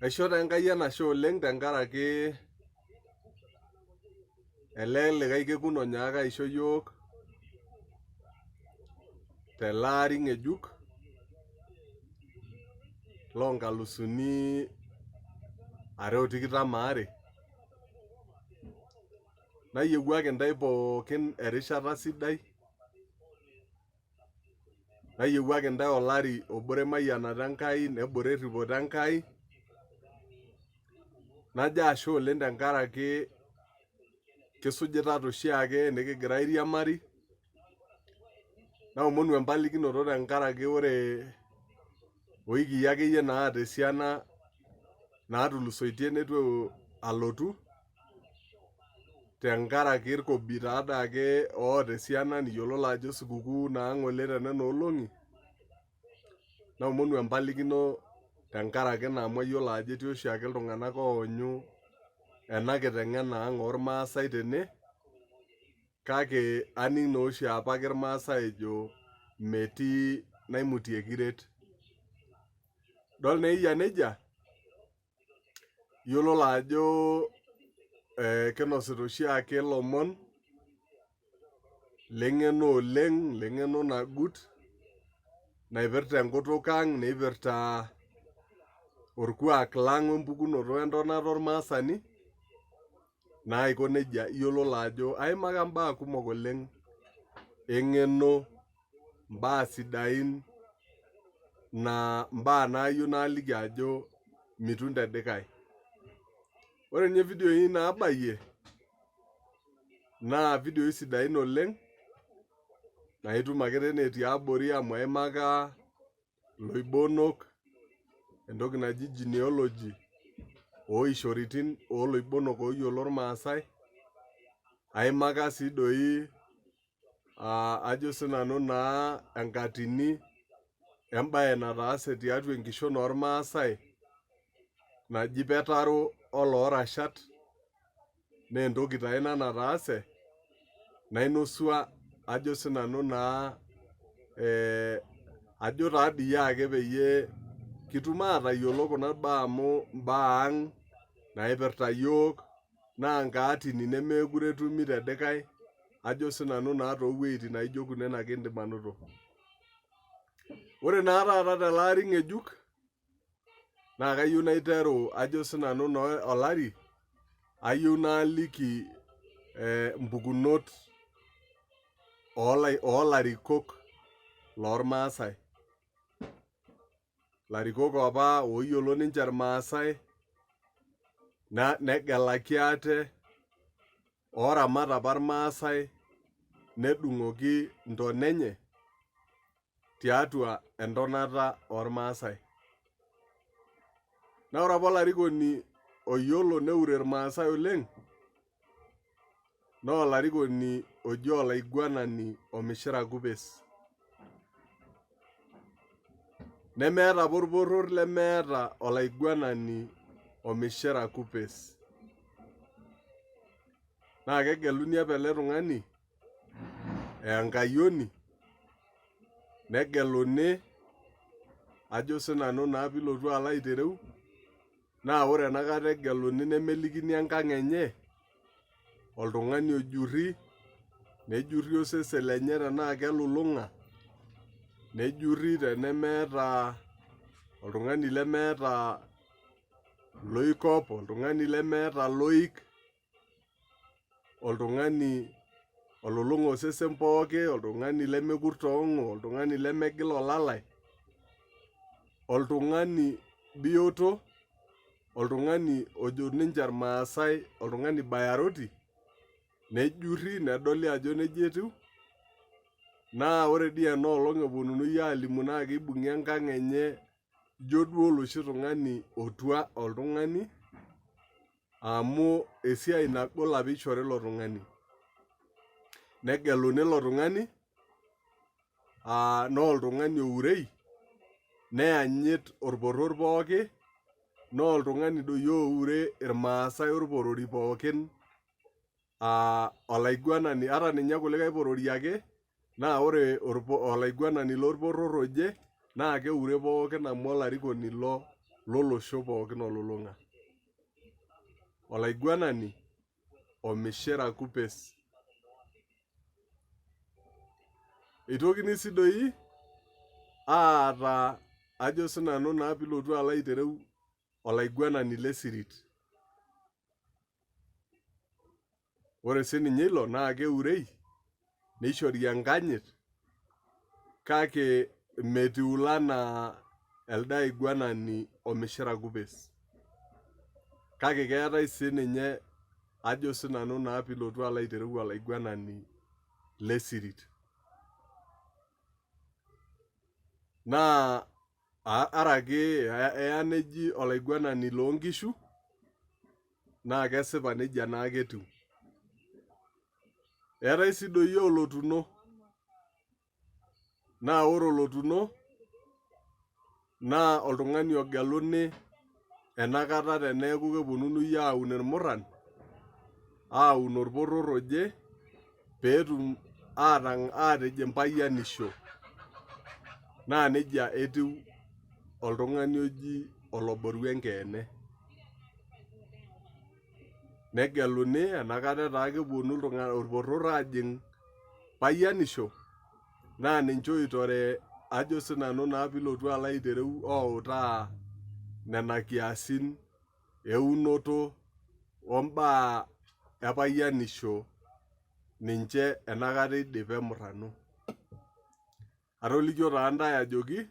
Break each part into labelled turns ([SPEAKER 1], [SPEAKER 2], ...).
[SPEAKER 1] Aisho Enkai enashe oleng tenkaraki ele likae kekun onyaaka aisho yiok tele ari ng'ejuk loo 2022. Nayiewuaki intae pookin erishata sidai. Nayiewuaki intae olari obore mayianata Enkai nebore erripoto Enkai. Najo ashe oleng tenkaraki kisujita toshiake nikigira airiamari. Naomonu empalikinoto tenkaraki ore wikii akeyie naata esiana naatulusoitie netu alotu tenkaraki irkobi taadake oota esiana niyiololo ajo sikukuu naa ng'ole tenena olong'i. Naomonu empalikino tenkaraki ina amu ayiolo ajo etii oshiake iltung'anak oonyu ena kiteng'ena ang' ormaasai tene, kake aning' naa oshi apake irmaasai ejo metii naimutieki iret. Idol naa eyia nejia, iyiololo ajo kinosita oshiake ilomon leng'eno oleng, leng'eno nagut naipirta enkutuk ang', naipirta orkuak lang' wempukunoto entonata ormaasani. Naa aiko nejia iyiololo ajo aimaka imbaa kumok oleng eng'eno, imbaa sidain naa imbaa naayieu naaliki ajo mitu intedikae. Ore ninye ividioi naabayie naa ividioi sidain oleng naa itum ake tene tiabori amu aimaka iloibonok, entoki naji genealogy oishoritin oloibonok ooyiolo irmaasai. Aimaka sii doi ajo sinanu naa enkatini embaye nataase tiatua enkishon ormaasai naji Petaro oloorashat, naa entoki taa ina nataase nainosua ajo sinanu naa ajo taa dii ake peyie kitum atayiolo kuna baa amu imbaa ang' naipirta yiok naa nkaatini nemeekure etumi tedikae, ajo sinanu naa toowueitin naijo kunen ake indim anoto. Ore naa taata tele ari ng'ejuk naa kayieu naiteru ajo sinanu naa olari, ayieu naaliki impukunot oolarikok lormaasai. Larikok apa ooyiolo ninche irmaasai negelaki ate, ooramat apa irmaasai nedung'oki intona enye tiatua entonata ormaasai. Naa ore apa olarikoni oyiolo neure irmaasai oleng naa olarikoni oji olaiguanani Omishira Kupes. Nemeeta apa orporror lemeeta olaiguanani Omishira Kupes. Naa kegeluni apa ele tung'ani enkayioni, negeluni ajo sinanu naa piilotu alo aitereu, naa ore enakata egeluni nemelikini enkang' enye, oltung'ani ojurri, nejurri osesen lenye tenaa kelulung'a, nejurri tenemeeta oltung'ani lemeeta loikop, oltung'ani lemeeta loik, oltung'ani olulung'a osesen pooki, oltung'ani lemekurt oong'u, oltung'ani lemegil olalai, oltung'ani bioto, oltung'ani ojo ninche irmaasai oltung'ani bayaroti, nejurri nedoli ajo nejia etiu. Naa ore dii enoolong' eponunui aalimu naa keibung'i enkang' enye ijo duo oloshi tung'ani otua oltung'ani amu esiai nagol apa ishori ilo tung'ani. Negeluni ilo tung'ani naa oltung'ani ourei, neyanyit orporror pooki, naa oltung'ani doi oure irmaasai orporori pookin, olaiguanani ata ninye kulikae porori ake, naa ore olaiguanani lorporror oje naa keure pookin amu olarikoni ilo lolosho pookin olulung'a. Olaiguanani Omishira Kupes. Eitokini sii doi aata ajo sinanu naa pilotu alo aitereu olaiguanani Lesirit. Ore sininye ilo naa keurei neishori enkanyit kake metiu anaa elde aiguanani Omishira Kupes. Kake keetai sininye ajo sinanu naa pilotu alo aitereu olaiguanani Lesirit. Naa arake eya neji olaiguanani loonkishu naa kesipa nejia naake etiu. Eetai sii doi olotuno. Naa ore olotuno naa oltung'ani ogeluni enakata teneeku keponunui aun irmurran, aun orporror oje peetum aatijing' payianisho. Naa nejia etiu oltung'ani oji oloboru enkeene. Negeluni enakata etaa keponu orporror aajing' payianisho naa ninche oitore ajo sinanu naa pilotu alo aitereu outaa nena kiasin eunoto ombaa epayianisho ninche enakata eidipa emurrano. Atolikio taa ntae ajoki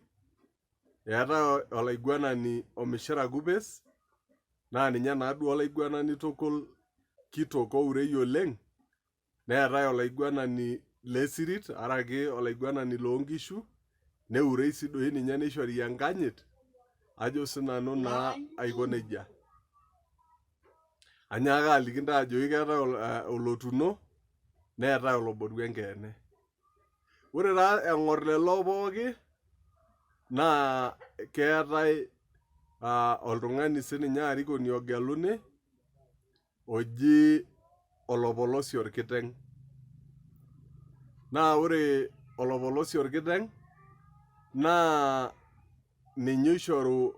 [SPEAKER 1] eetai olaiguanani Omishira Kupes naa ninye naaduo olaiguanani tukul kitok ourei oleng', neetai olaiguanani Lesirit araki olaiguanani loonkishu, neurei sii doi ninye neishori enkanyit ajo sinanu naa aiko nejia. Anyaaka aliki ntae ajoki keetai olotuno neetai oloboru enkeene. Ore taa eng'orr lelo pooki naa keetai oltung'ani sininye arikoni ogeluni oji olopolosi orkiteng'. Naa ore olopolosi orkiteng' naa ninye oishoru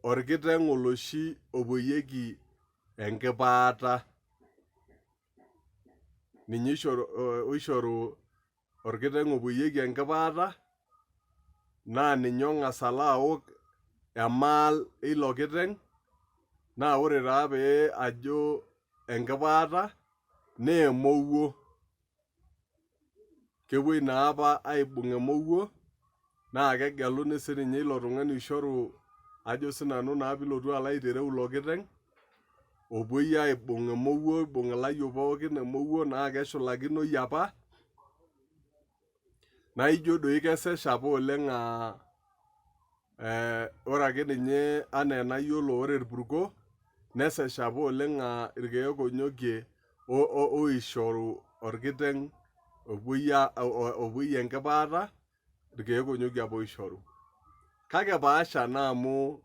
[SPEAKER 1] orkiteng' oloshi opuoyieki enkipaata. Ninye oishoru orkiteng' opuoyieki enkipaata naa ninye ong'as alo aok emaal eilo kiteng', naa ore taa pee ajo enkipaata naa emowuo. Kepuoi naa apa aibung' emowuo naa kegeluni sininye ilo tung'ani oishoru ajo sinanu naa pilotu alo aitereu ilo kiteng', opuoi aibung' emowuo, ibung' ilayiok pookin emowuo naa keshulakinoi apa. Naa ijo doi kesesh apa oleng' ore ake ninye anaa enayiolo ore irpurko nesesh apa oleng' irkeek onyokie oishoru orkiteng' opuoi enkipaata, irkeek onyokie apa oishoru. Kake epaasha naa amu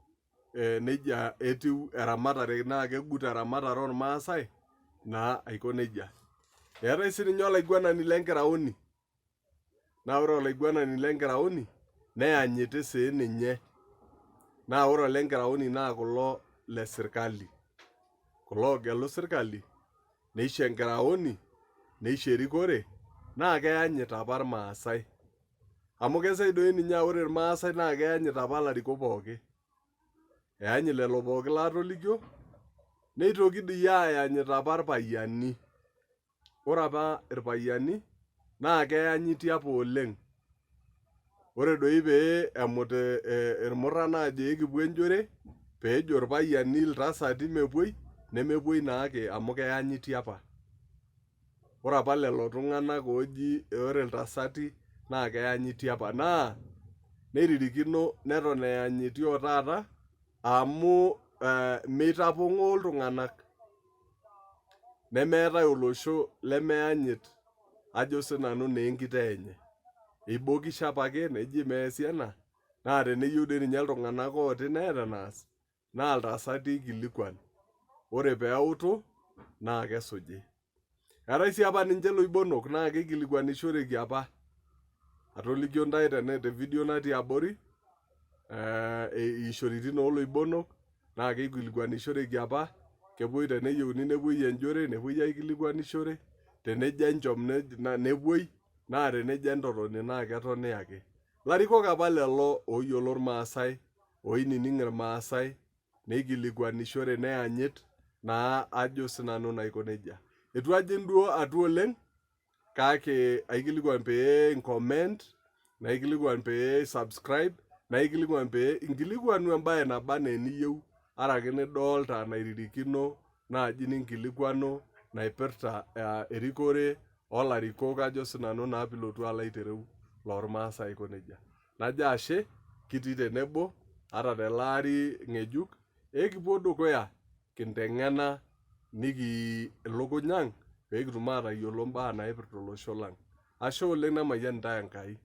[SPEAKER 1] nejia etiu eramatare naa kegut eramatare ormaasai naa aiko nejia. Eetai sininye olaiguanani lenkiraoni. Naa ore olaiguanani lenkiraoni neyanyiti siininye. Naa ore olenkiraoni naa kulo lesirkali. Kulo oogelu sirkali, neisho enkiraoni, neisho erikore naa keyanyit apa irmaasai. Amu kesej doi ninye aa ore irmaasai naa keyanyit apa ilarikok pooki. Eyanyit lelo pooki laatolikio, neitoki doi ayanyit apa irpayiani. Ore apa irpayiani naa keyanyiti apa oleng'. Ore doi pee emut irmurran aajo ekipuo enchore peejo irpayiani iltasati mepuoi, nemepuoi naake amu keyanyiti apa. Ore apa lelo tung'anak ooji ore iltasati naa keyanyiti apa naa neririkino neton eyanyiti otaata amu meitapong'oo iltung'anak. Nemeetai olosho lemeyanyit ajo sinanu naa enkitoo enye. Eibokisho apake neji meesi ena naa teneyieu doi ninye iltung'anak ooti neeta enaas naa iltasati eikilikuan. Ore peeutu naa kesuji. Eetai sii apa ninche iloibonok naa keikilikuanishoreki apa. Atolikio ntae te video natii abori ishoritin ooloibonok naa keikilikuanishoreki apa, kepuoi teneyieuni nepuoi enjore nepuoi aikilikuanishore, tenejo enchom nepuoi, naa tenejo entotoni naa ketoni ake. Larikok apa lelo ooyiolo irmaasai, oinining' irmaasai, neikilikuanishore neyanyit naa ajo sinanu naa aiko nejia. Eitu ajing' duo atua oleng, kake aikilikuan pee inkoment, naikilikuan pee isubscribe, naikilikuan pee inkilikuanu embaye naba enaa eniyieu, arake nidolta nairirikino naaji ninkilikuanu naipirta erikore olarikok ajo sinanu naa piilotu alo aitereu lormaasai aiko nejia. Najo ashe, kitii tenebo ata tele ari ng'ejuk, ekipuo dukuya kinteng'ena ilukuny ang' peekitum atayiolo imbaa naipirta olosho lang'. Ashe oleng namayian intae Enkai.